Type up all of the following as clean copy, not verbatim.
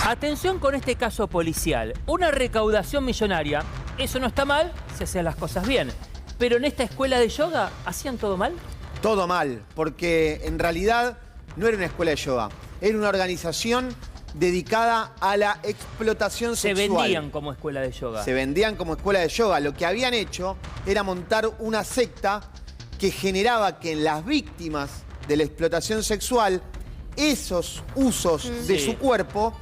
Atención con este caso policial. Una recaudación millonaria. Eso no está mal si hacían las cosas bien. Pero en esta escuela de yoga, ¿hacían todo mal? Todo mal, porque en realidad no era una escuela de yoga. Era una organización dedicada a la explotación sexual. Se vendían como escuela de yoga. Se vendían como escuela de yoga. Lo que habían hecho era montar una secta que generaba que en las víctimas de la explotación sexual esos usos de su cuerpo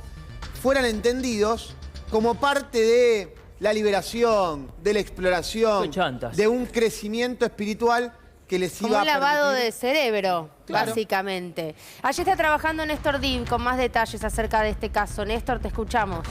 fueran entendidos como parte de la liberación, de la exploración, de un crecimiento espiritual que les iba a permitir... Como un lavado de cerebro, claro, básicamente. Allí está trabajando Néstor Div con más detalles acerca de este caso. Néstor, te escuchamos.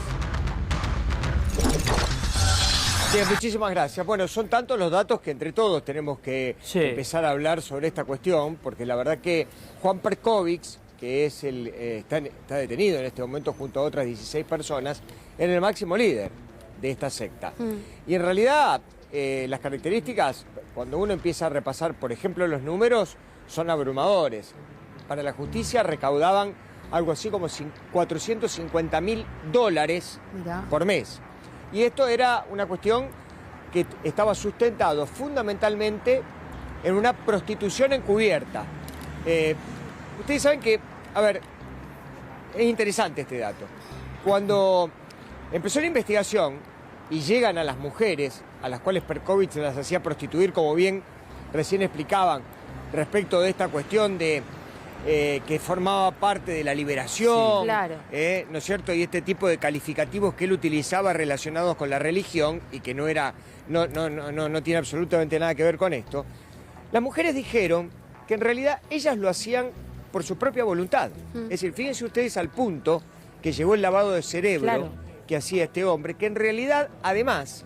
Bien, muchísimas gracias. Bueno, son tantos los datos que entre todos tenemos que empezar a hablar sobre esta cuestión, porque la verdad que Juan Perkovic, que es está detenido en este momento junto a otras 16 personas, era el máximo líder de esta secta. Y en realidad las características, cuando uno empieza a repasar, por ejemplo, los números, son abrumadores. Para la justicia recaudaban algo así como $450.000 por mes. Y esto era una cuestión que estaba sustentado fundamentalmente en una prostitución encubierta. Ustedes saben que, a ver, es interesante este dato. Cuando empezó la investigación y llegan a las mujeres, a las cuales Perkovic las hacía prostituir, como bien recién explicaban, respecto de esta cuestión de que formaba parte de la liberación, ¿no es cierto? Y este tipo de calificativos que él utilizaba relacionados con la religión y que no tiene absolutamente nada que ver con esto. Las mujeres dijeron que en realidad ellas lo hacían por su propia voluntad. Es decir, fíjense ustedes al punto que llegó el lavado de cerebro que hacía este hombre, que en realidad, además,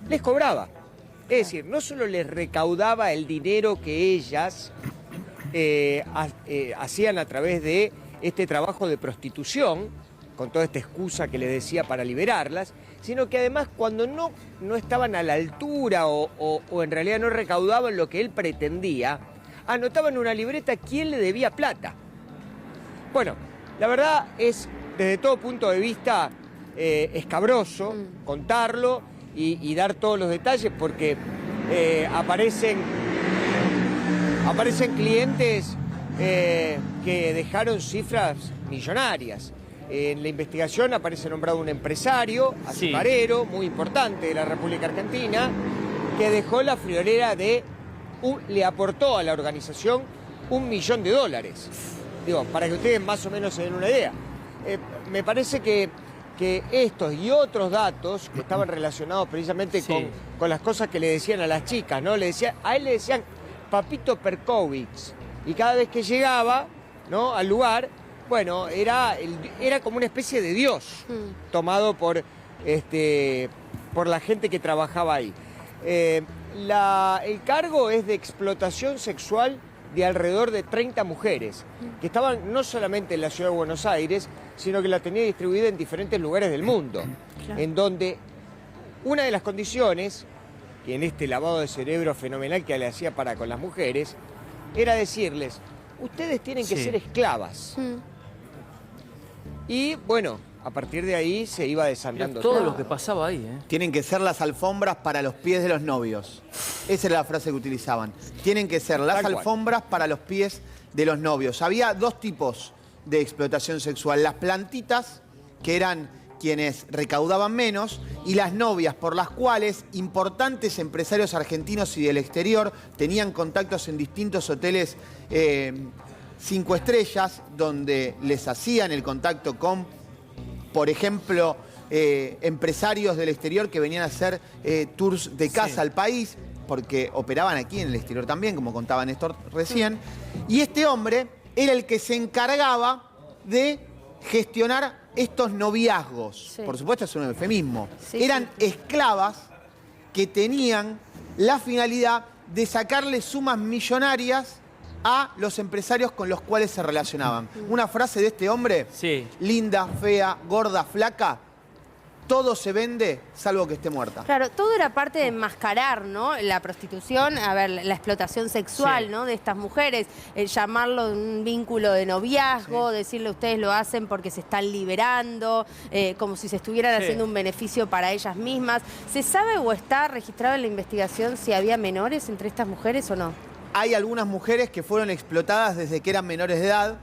les cobraba. Es decir, no solo les recaudaba el dinero que ellas hacían a través de este trabajo de prostitución, con toda esta excusa que les decía para liberarlas, sino que además cuando no estaban a la altura o en realidad no recaudaban lo que él pretendía, anotaban en una libreta quién le debía plata. Bueno, la verdad es, desde todo punto de vista, escabroso contarlo y dar todos los detalles, porque aparecen clientes que dejaron cifras millonarias. En la investigación aparece nombrado un empresario, azucarero, muy importante de la República Argentina, que dejó la friolera de... le aportó a la organización $1 millón. Digo, para que ustedes más o menos se den una idea. Me parece que estos y otros datos que estaban relacionados precisamente con las cosas que le decían a las chicas, ¿no? A él le decían Papito Perkovic. Y cada vez que llegaba, ¿no?, al lugar, bueno, era como una especie de dios tomado por la gente que trabajaba ahí. El cargo es de explotación sexual de alrededor de 30 mujeres, que estaban no solamente en la ciudad de Buenos Aires, sino que la tenía distribuida en diferentes lugares del mundo, en donde una de las condiciones, que en este lavado de cerebro fenomenal que le hacía para con las mujeres, era decirles, ustedes tienen que ser esclavas. Y bueno, a partir de ahí se iba desandando todo lo que pasaba ahí, Tienen que ser las alfombras para los pies de los novios. Esa era la frase que utilizaban. Tienen que ser las alfombras para los pies de los novios. Había dos tipos de explotación sexual. Las plantitas, que eran quienes recaudaban menos, y las novias, por las cuales importantes empresarios argentinos y del exterior tenían contactos en distintos hoteles 5 estrellas, donde les hacían el contacto con, por ejemplo, empresarios del exterior que venían a hacer tours de casa al país, porque operaban aquí en el exterior también, como contaba Néstor recién. Y este hombre era el que se encargaba de gestionar estos noviazgos. Por supuesto, es un eufemismo. Eran esclavas que tenían la finalidad de sacarle sumas millonarias a los empresarios con los cuales se relacionaban. Una frase de este hombre, linda, fea, gorda, flaca, todo se vende salvo que esté muerta. Claro, todo era parte de enmascarar, ¿no? La prostitución, a ver, la explotación sexual, Sí. ¿no? De estas mujeres, llamarlo un vínculo de noviazgo, decirle ustedes lo hacen porque se están liberando, como si se estuvieran Sí. haciendo un beneficio para ellas mismas. ¿Se sabe o está registrado en la investigación si había menores entre estas mujeres o no? Hay algunas mujeres que fueron explotadas desde que eran menores de edad.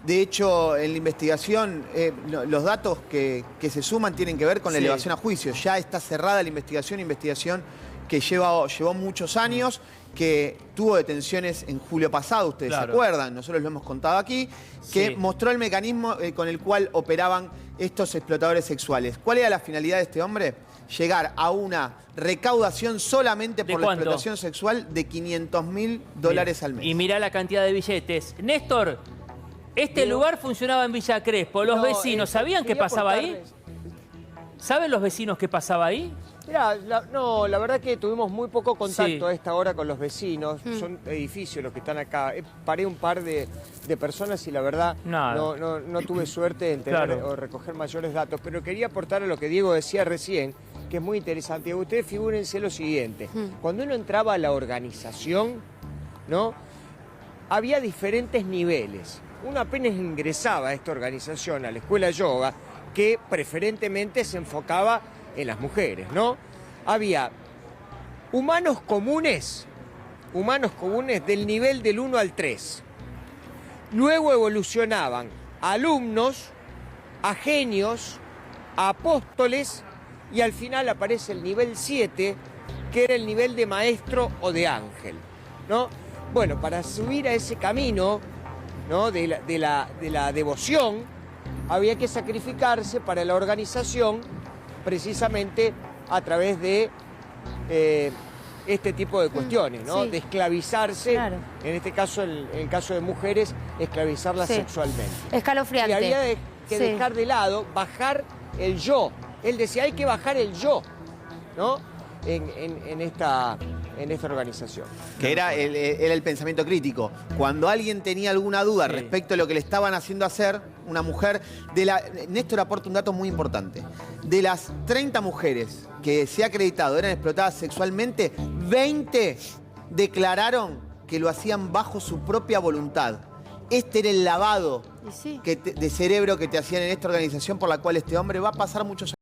De hecho, en la investigación, los datos que se suman tienen que ver con la Sí. elevación a juicio. Ya está cerrada la investigación que llevó muchos años, que tuvo detenciones en julio pasado, ustedes Claro. se acuerdan, nosotros lo hemos contado aquí, que Sí. mostró el mecanismo con el cual operaban estos explotadores sexuales. ¿Cuál era la finalidad de este hombre? Llegar a una recaudación solamente ¿De por la cuánto? explotación sexual de $500.000 al mes. Y mirá la cantidad de billetes. Néstor, este lugar funcionaba en Villa Crespo. Los No, vecinos, ¿sabían qué quería pasaba ahí? aportarles- ¿Saben los vecinos qué pasaba ahí? Mirá, la verdad que tuvimos muy poco contacto Sí. a esta hora con los vecinos. Son edificios los que están acá. Paré un par de personas y la verdad Nada. no tuve suerte en tener Claro. o recoger mayores datos. Pero quería aportar a lo que Diego decía recién, que es muy interesante. Ustedes figúrense lo siguiente. Cuando uno entraba a la organización, ¿no? Había diferentes niveles. Uno apenas ingresaba a esta organización, a la escuela de yoga, que preferentemente se enfocaba en las mujeres, ¿no? Había humanos comunes del nivel del 1 al 3. Luego evolucionaban alumnos, a genios, a apóstoles, y al final aparece el nivel 7, que era el nivel de maestro o de ángel, ¿no? Bueno, para subir a ese camino, ¿no? de la devoción, había que sacrificarse para la organización precisamente a través de este tipo de cuestiones, ¿no? sí. De esclavizarse, Claro. en este caso, en el caso de mujeres, esclavizarlas Sí. sexualmente. Escalofriante. Y había que Sí. dejar de lado, bajar el yo. Él decía, hay que bajar el yo, ¿no? En esta organización. Que era el pensamiento crítico. Cuando alguien tenía alguna duda Sí. respecto a lo que le estaban haciendo hacer, una mujer, Néstor aporta un dato muy importante. De las 30 mujeres que se ha acreditado eran explotadas sexualmente, 20 declararon que lo hacían bajo su propia voluntad. Este era el lavado Y sí. de cerebro que te hacían en esta organización por la cual este hombre va a pasar muchos años.